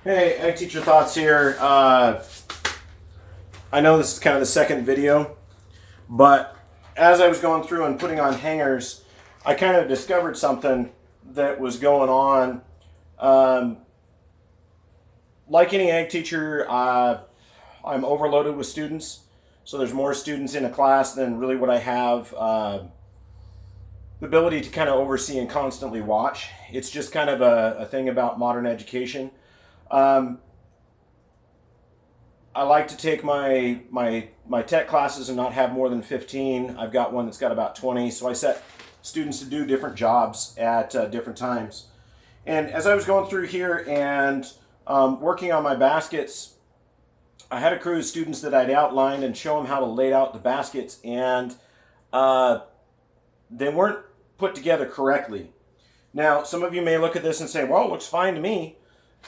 Hey, Ag Teacher Thoughts here. I know this is kind of the second video, but as I was going through and putting on hangers, I kind of discovered something that was going on. Um, like any ag teacher, I'm overloaded with students, so there's more students in a class than really what I have the ability to kind of oversee and constantly watch. It's just kind of a thing about modern education. Um, I like to take my tech classes and not have more than 15. I've got one that's got about 20, so I set students to do different jobs at different times. And as I was going through here and working on my baskets, I had a crew of students that I'd outlined and show them how to lay out the baskets, and they weren't put together correctly. Now, some of you may look at this and say, well, it looks fine to me.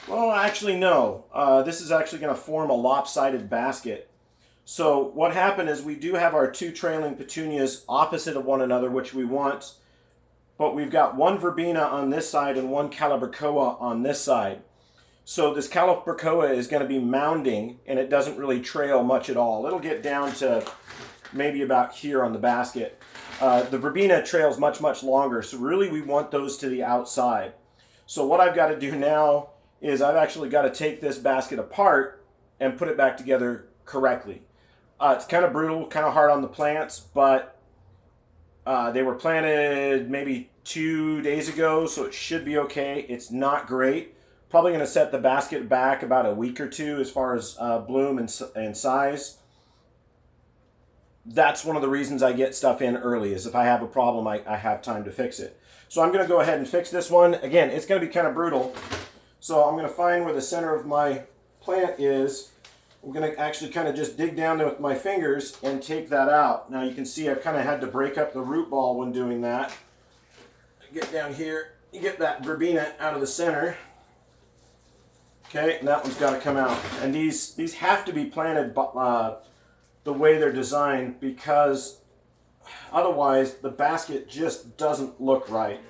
Well, actually, no. This is actually going to form a lopsided basket. So what happened is we do have our two trailing petunias opposite of one another, which we want, but we've got one verbena on this side and one calibrachoa on this side. So this calibrachoa is going to be mounding, and it doesn't really trail much at all. It'll get down to maybe about here on the basket. The verbena trails much, much longer, so really we want those to the outside. So what I've got to do now is I've actually got to take this basket apart and put it back together correctly. It's kind of brutal, kind of hard on the plants, but they were planted maybe 2 days ago, so it should be okay. It's not great. Probably going to set the basket back about a week or two as far as bloom and size. That's one of the reasons I get stuff in early, is if I have a problem, I have time to fix it. So I'm going to go ahead and fix this one. Again, it's going to be kind of brutal. So I'm going to find where the center of my plant is. I'm going to actually kind of just dig down with my fingers and take that out. Now you can see I've kind of had to break up the root ball when doing that. Get down here, you get that verbena out of the center. Okay, and that one's got to come out. And these have to be planted the way they're designed, because otherwise the basket just doesn't look right.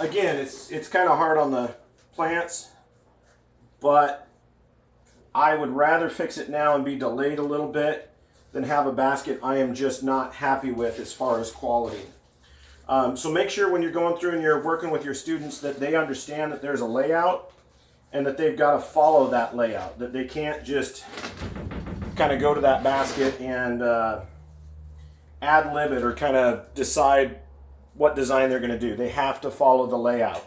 Again, it's kind of hard on the plants, but I would rather fix it now and be delayed a little bit than have a basket I am just not happy with as far as quality. So make sure when you're going through and you're working with your students that they understand that there's a layout and that they've got to follow that layout, that they can't just kind of go to that basket and ad-lib it or kind of decide what design they're going to do. They have to follow the layout.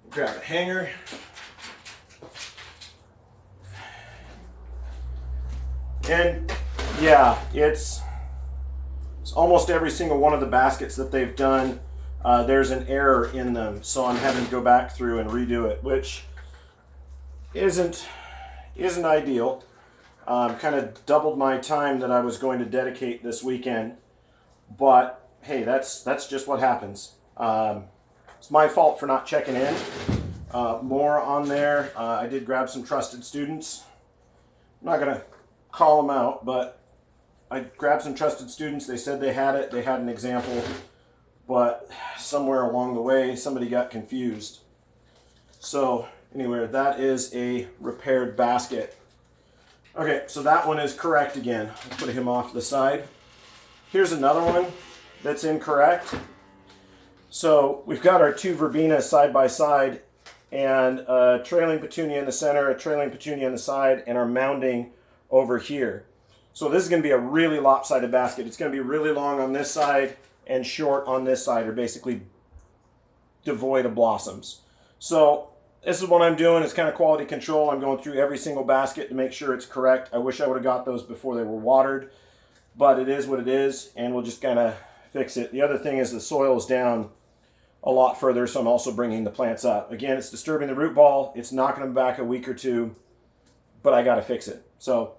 Grab a hanger. And yeah, it's almost every single one of the baskets that they've done, there's an error in them. So I'm having to go back through and redo it, which isn't ideal. Kind of doubled my time that I was going to dedicate this weekend. But hey, that's just what happens. It's my fault for not checking in. More on there. I did grab some trusted students. I'm not going to call them out, but I grabbed some trusted students. They said they had it. They had an example. But somewhere along the way, somebody got confused. So anyway, that is a repaired basket. Okay, so that one is correct again. I'll put him off to the side. Here's another one that's incorrect. So we've got our two verbenas side by side, and a trailing petunia in the center, a trailing petunia on the side, and our mounding over here. So this is going to be a really lopsided basket. It's going to be really long on this side and short on this side, or basically devoid of blossoms. So this is what I'm doing. It's kind of quality control. I'm going through every single basket to make sure it's correct. I wish I would have got those before they were watered, but it is what it is, and we'll just kind of fix it. The other thing is the soil is down a lot further, so I'm also bringing the plants up. Again, it's disturbing the root ball. It's knocking them back a week or two, but I got to fix it. So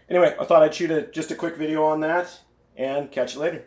anyway, I thought I'd shoot just a quick video on that, and catch you later.